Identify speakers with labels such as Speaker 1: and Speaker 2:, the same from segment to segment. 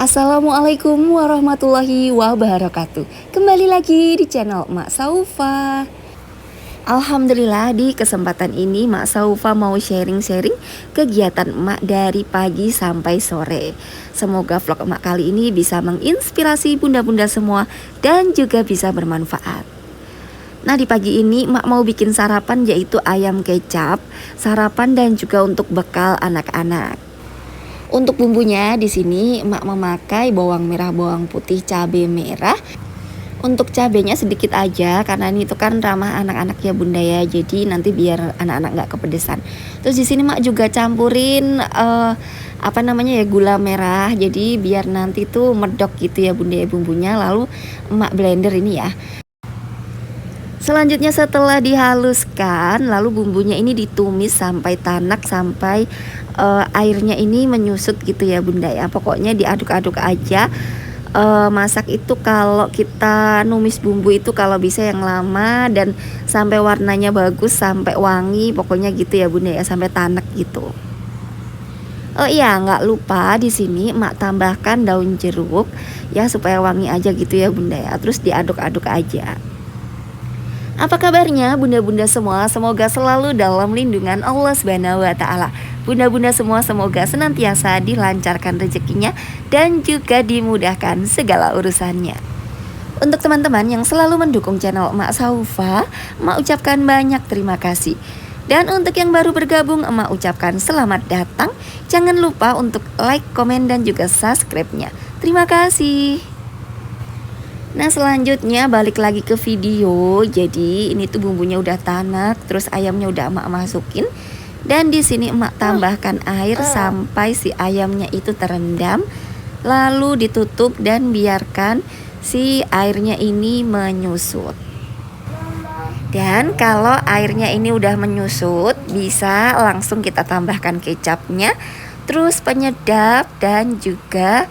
Speaker 1: Assalamualaikum warahmatullahi wabarakatuh. Kembali lagi di channel Mak Saufa. Alhamdulillah di kesempatan ini Mak Saufa mau sharing-sharing kegiatan emak dari pagi sampai sore. Semoga vlog emak kali ini bisa menginspirasi bunda-bunda semua dan juga bisa bermanfaat. Nah, di pagi ini emak mau bikin sarapan yaitu ayam kecap, sarapan dan juga untuk bekal anak-anak. Untuk bumbunya di sini emak memakai bawang merah, bawang putih, cabai merah. Untuk cabenya sedikit aja karena ini itu kan ramah anak-anak ya bunda ya. Jadi nanti biar anak-anak nggak kepedesan. Terus di sini emak juga campurin gula merah. Jadi biar nanti tuh medok gitu ya bunda ya bumbunya. Lalu emak blender ini ya. Selanjutnya setelah dihaluskan, lalu bumbunya ini ditumis sampai tanak, sampai airnya ini menyusut gitu ya bunda ya. Pokoknya diaduk-aduk aja. Masak itu kalau kita numis bumbu itu kalau bisa yang lama dan sampai warnanya bagus, sampai wangi, pokoknya gitu ya bunda ya, sampai tanak gitu. Oh iya, nggak lupa di sini emak tambahkan daun jeruk ya supaya wangi aja gitu ya bunda ya. Terus diaduk-aduk aja. Apa kabarnya bunda-bunda semua? Semoga selalu dalam lindungan Allah Subhanahu wa taala. Bunda-bunda semua semoga senantiasa dilancarkan rezekinya dan juga dimudahkan segala urusannya. Untuk teman-teman yang selalu mendukung channel Mak Saufa, emak ucapkan banyak terima kasih. Dan untuk yang baru bergabung, emak ucapkan selamat datang. Jangan lupa untuk like, komen dan juga subscribe-nya. Terima kasih. Nah, selanjutnya balik lagi ke video. Jadi ini tuh bumbunya udah tanak, terus ayamnya udah emak masukin. Dan di sini emak tambahkan air sampai si ayamnya itu terendam. Lalu ditutup dan biarkan si airnya ini menyusut. Dan kalau airnya ini udah menyusut, bisa langsung kita tambahkan kecapnya, terus penyedap dan juga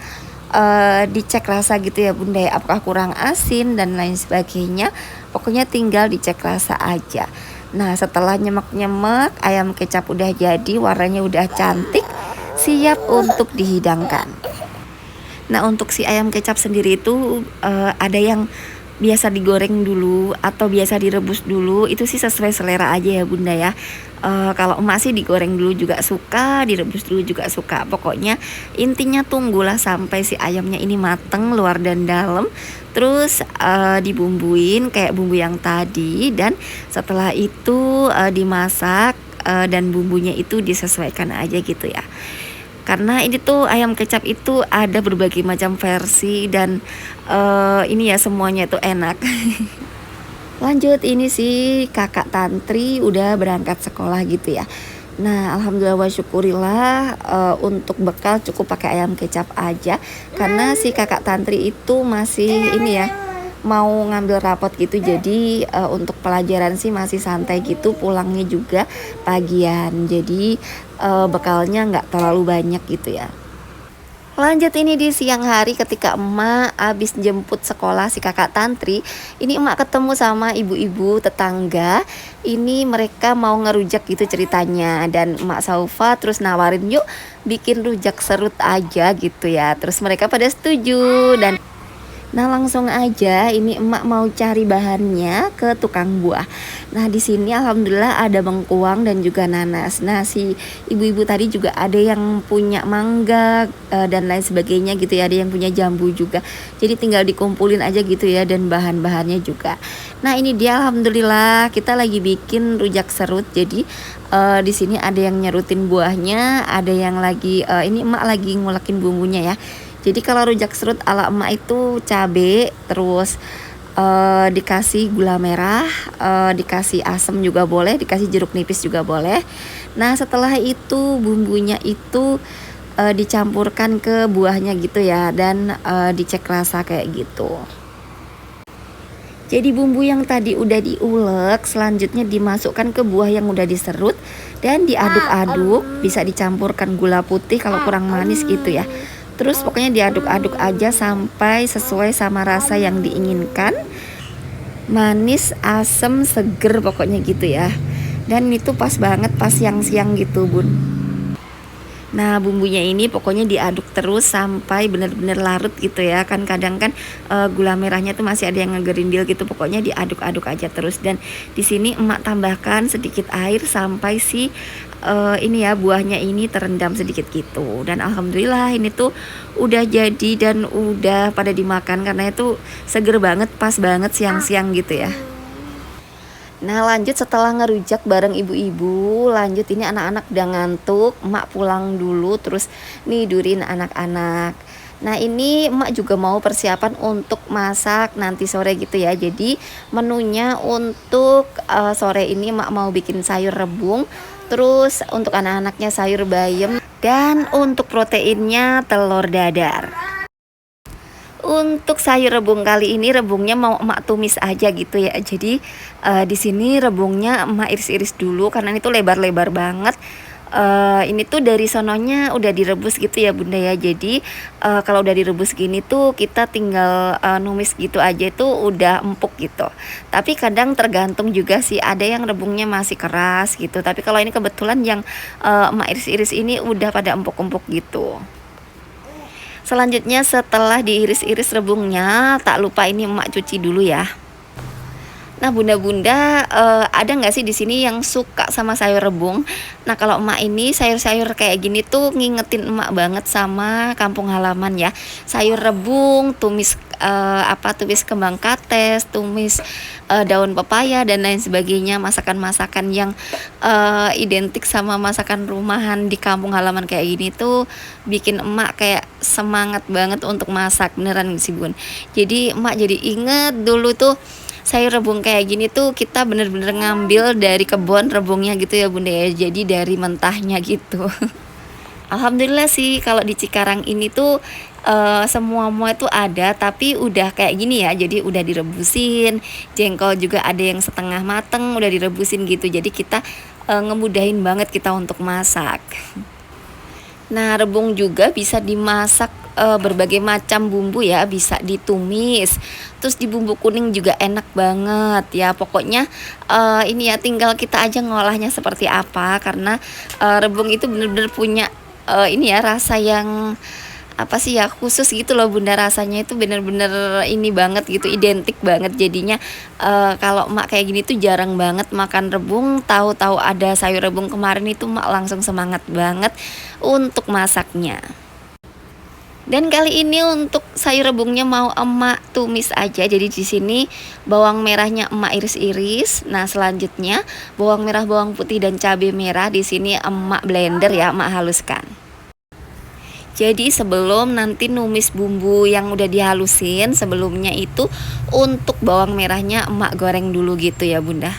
Speaker 1: dicek rasa gitu ya bunda ya, apakah kurang asin dan lain sebagainya. Pokoknya tinggal dicek rasa aja. Nah, setelah nyemek-nyemek, ayam kecap udah jadi, warnanya udah cantik, siap untuk dihidangkan. Nah, untuk si ayam kecap sendiri itu ada yang biasa digoreng dulu atau biasa direbus dulu, itu sih sesuai selera aja ya bunda ya. Kalau emak sih digoreng dulu juga suka, direbus dulu juga suka. Pokoknya intinya tunggulah sampai si ayamnya ini mateng luar dan dalam. Terus dibumbuin kayak bumbu yang tadi, dan setelah itu dimasak dan bumbunya itu disesuaikan aja gitu ya. Karena ini tuh ayam kecap itu ada berbagai macam versi dan ini ya semuanya itu enak. Lanjut, ini sih kakak Tantri udah berangkat sekolah gitu ya. Nah, alhamdulillah wa syukurillah untuk bekal cukup pakai ayam kecap aja. Karena si kakak Tantri itu masih ini ya, mau ngambil rapot gitu. Jadi untuk pelajaran sih masih santai gitu, pulangnya juga pagian. Jadi bekalnya nggak terlalu banyak gitu ya. Lanjut, ini di siang hari ketika emak habis jemput sekolah si kakak Tantri. Ini emak ketemu sama ibu-ibu tetangga. Ini mereka mau ngerujak gitu ceritanya. Dan emak Saufa terus nawarin, yuk bikin rujak serut aja gitu ya. Terus mereka pada setuju. Dan nah, langsung aja ini emak mau cari bahannya ke tukang buah. Nah, di sini alhamdulillah ada bengkuang dan juga nanas. Nah, si ibu-ibu tadi juga ada yang punya mangga dan lain sebagainya gitu ya. Ada yang punya jambu juga. Jadi tinggal dikumpulin aja gitu ya, dan bahan-bahannya juga. Nah, ini dia alhamdulillah kita lagi bikin rujak serut. Jadi di sini ada yang nyerutin buahnya, ada yang lagi ini emak lagi ngulekin bumbunya ya. Jadi kalau rujak serut ala emak itu cabe, terus dikasih gula merah, dikasih asam juga boleh, dikasih jeruk nipis juga boleh. Nah, setelah itu bumbunya itu dicampurkan ke buahnya gitu ya, dan dicek rasa kayak gitu. Jadi bumbu yang tadi udah diulek selanjutnya dimasukkan ke buah yang udah diserut dan diaduk-aduk, bisa dicampurkan gula putih kalau kurang manis gitu ya. Terus pokoknya diaduk-aduk aja sampai sesuai sama rasa yang diinginkan. Manis, asem, seger pokoknya gitu ya. Dan itu pas banget pas siang-siang gitu bun. Nah, bumbunya ini pokoknya diaduk terus sampai benar-benar larut gitu ya. Kan kadang kan gula merahnya tuh masih ada yang ngegerindil gitu. Pokoknya diaduk-aduk aja terus. Dan di sini emak tambahkan sedikit air sampai si ini ya buahnya ini terendam sedikit gitu. Dan alhamdulillah ini tuh udah jadi dan udah pada dimakan karena itu seger banget, pas banget siang-siang gitu ya. Nah lanjut setelah ngerujak bareng ibu-ibu, lanjut ini anak-anak udah ngantuk, emak pulang dulu terus nidurin anak-anak. Nah ini emak juga mau persiapan untuk masak nanti sore gitu ya. Jadi menunya untuk sore ini emak mau bikin sayur rebung, terus untuk anak-anaknya sayur bayam, dan untuk proteinnya telur dadar. Untuk sayur rebung kali ini rebungnya mau emak tumis aja gitu ya. Jadi di sini rebungnya emak iris-iris dulu karena ini tuh lebar-lebar banget. Ini tuh dari sononya udah direbus gitu ya bunda ya. Jadi kalau udah direbus gini tuh kita tinggal numis gitu aja itu udah empuk gitu. Tapi kadang tergantung juga sih, ada yang rebungnya masih keras gitu. Tapi kalau ini kebetulan yang emak iris-iris ini udah pada empuk-empuk gitu. Selanjutnya setelah diiris-iris rebungnya, tak lupa ini emak cuci dulu ya. Nah bunda-bunda ada nggak sih di sini yang suka sama sayur rebung? Nah kalau emak ini sayur-sayur kayak gini tuh ngingetin emak banget sama kampung halaman ya. Sayur rebung, tumis tumis kembang kates, tumis daun pepaya dan lain sebagainya. Masakan-masakan yang identik sama masakan rumahan di kampung halaman kayak gini tuh bikin emak kayak semangat banget untuk masak, beneran sih bun. Jadi emak jadi inget dulu tuh sayur rebung kayak gini tuh kita bener-bener ngambil dari kebun rebungnya gitu ya bunda ya, jadi dari mentahnya gitu. Alhamdulillah sih kalau di Cikarang ini tuh semua itu ada, tapi udah kayak gini ya, jadi udah direbusin. Jengkol juga ada yang setengah mateng udah direbusin gitu, jadi kita ngemudahin banget kita untuk masak. Nah, rebung juga bisa dimasak berbagai macam bumbu ya, bisa ditumis. Terus di bumbu kuning juga enak banget ya. Pokoknya ini ya tinggal kita aja ngolahnya seperti apa, karena rebung itu bener-bener punya ini ya rasa yang apa sih ya khusus gitu loh bunda, rasanya itu bener-bener ini banget gitu, identik banget jadinya. Kalau emak kayak gini tuh jarang banget makan rebung, tahu-tahu ada sayur rebung kemarin itu emak langsung semangat banget untuk masaknya. Dan kali ini untuk sayur rebungnya mau emak tumis aja. Jadi di sini bawang merahnya emak iris-iris. Nah, selanjutnya bawang merah, bawang putih dan cabai merah di sini emak blender ya, emak haluskan. Jadi sebelum nanti numis bumbu yang udah dihalusin sebelumnya itu, untuk bawang merahnya emak goreng dulu gitu ya bunda.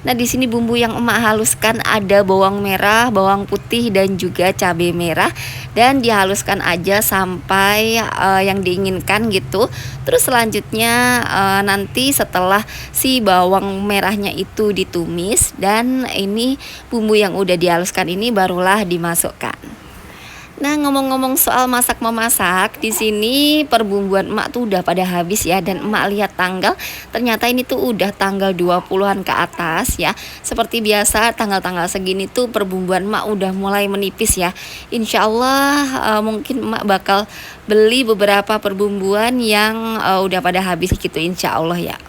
Speaker 1: Nah di sini bumbu yang emak haluskan ada bawang merah, bawang putih dan juga cabai merah, dan dihaluskan aja sampai yang diinginkan gitu. Terus selanjutnya nanti setelah si bawang merahnya itu ditumis dan ini bumbu yang udah dihaluskan ini barulah dimasukkan. Nah ngomong-ngomong soal masak memasak, di sini perbumbuan emak tuh udah pada habis ya, dan emak lihat tanggal, ternyata ini tuh udah tanggal 20-an ke atas ya. Seperti biasa tanggal-tanggal segini tuh perbumbuan emak udah mulai menipis ya. Insya Allah mungkin emak bakal beli beberapa perbumbuan yang udah pada habis gitu insya Allah ya.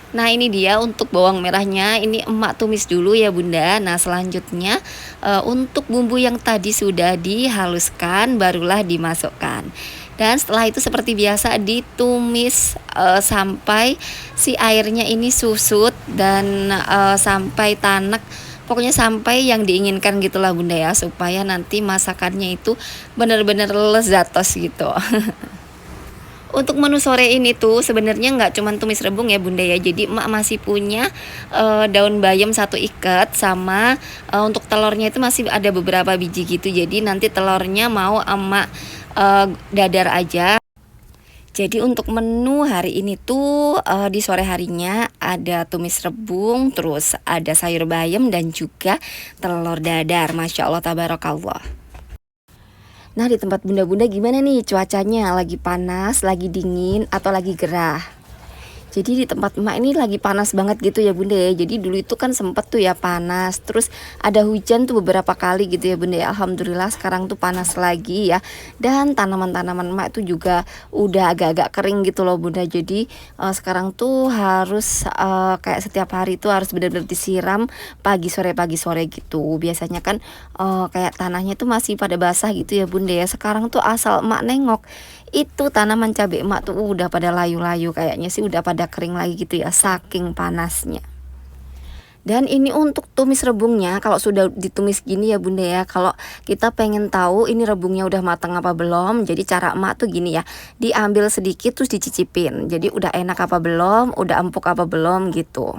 Speaker 1: Nah ini dia untuk bawang merahnya, ini emak tumis dulu ya bunda. Nah selanjutnya untuk bumbu yang tadi sudah dihaluskan barulah dimasukkan. Dan setelah itu seperti biasa ditumis sampai si airnya ini susut dan sampai tanek. Pokoknya sampai yang diinginkan gitulah bunda ya, supaya nanti masakannya itu benar-benar lezatos gitu. Untuk menu sore ini tuh sebenarnya nggak cuma tumis rebung ya bunda ya. Jadi emak masih punya daun bayam 1 ikat, sama untuk telurnya itu masih ada beberapa biji gitu. Jadi nanti telurnya mau emak dadar aja. Jadi untuk menu hari ini tuh di sore harinya ada tumis rebung, terus ada sayur bayam dan juga telur dadar. Masya Allah tabarakallah. Nah di tempat bunda-bunda gimana nih cuacanya? Lagi panas, lagi dingin, atau lagi gerah? Jadi di tempat emak ini lagi panas banget gitu ya bunda ya. Jadi dulu itu kan sempet tuh ya panas, terus ada hujan tuh beberapa kali gitu ya bunda ya. Alhamdulillah sekarang tuh panas lagi ya. Dan tanaman-tanaman emak itu juga udah agak-agak kering gitu loh bunda. Jadi sekarang tuh harus kayak setiap hari tuh harus benar-benar disiram pagi sore gitu. Biasanya kan kayak tanahnya tuh masih pada basah gitu ya bunda ya. Sekarang tuh asal emak nengok itu tanaman cabai emak tuh udah pada layu-layu, kayaknya sih udah pada kering lagi gitu ya, saking panasnya. Dan ini untuk tumis rebungnya, kalau sudah ditumis gini ya bunda ya, kalau kita pengen tahu ini rebungnya udah matang apa belum, jadi cara emak tuh gini ya, diambil sedikit terus dicicipin, jadi udah enak apa belum, udah empuk apa belum gitu.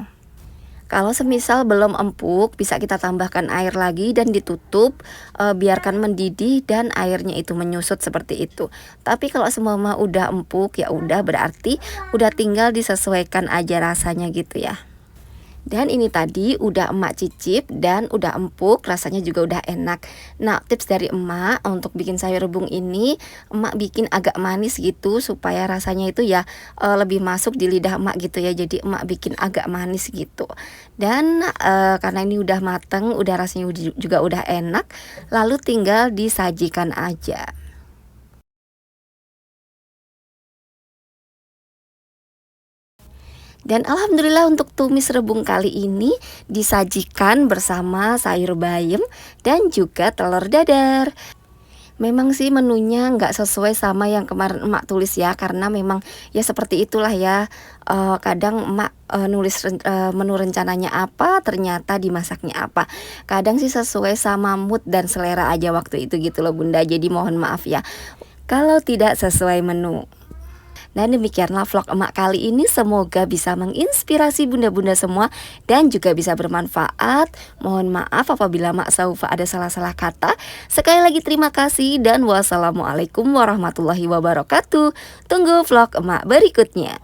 Speaker 1: Kalau semisal belum empuk, bisa kita tambahkan air lagi dan ditutup, biarkan mendidih dan airnya itu menyusut seperti itu. Tapi kalau semua udah empuk ya udah, berarti udah tinggal disesuaikan aja rasanya gitu ya. Dan ini tadi udah emak cicip dan udah empuk, rasanya juga udah enak. Nah, tips dari emak untuk bikin sayur rebung ini, emak bikin agak manis gitu supaya rasanya itu ya lebih masuk di lidah emak gitu ya. Jadi emak bikin agak manis gitu. Dan karena ini udah mateng, udah rasanya juga udah enak, lalu tinggal disajikan aja. Dan alhamdulillah untuk tumis rebung kali ini disajikan bersama sayur bayam dan juga telur dadar. Memang sih menunya nggak sesuai sama yang kemarin emak tulis ya, karena memang ya seperti itulah ya. Kadang emak nulis menu rencananya apa, ternyata dimasaknya apa. Kadang sih sesuai sama mood dan selera aja waktu itu gitu loh bunda. Jadi mohon maaf ya kalau tidak sesuai menu. Nah demikianlah vlog emak kali ini, semoga bisa menginspirasi bunda-bunda semua dan juga bisa bermanfaat. Mohon maaf apabila Mak Saufa ada salah-salah kata. Sekali lagi terima kasih dan wassalamualaikum warahmatullahi wabarakatuh. Tunggu vlog emak berikutnya.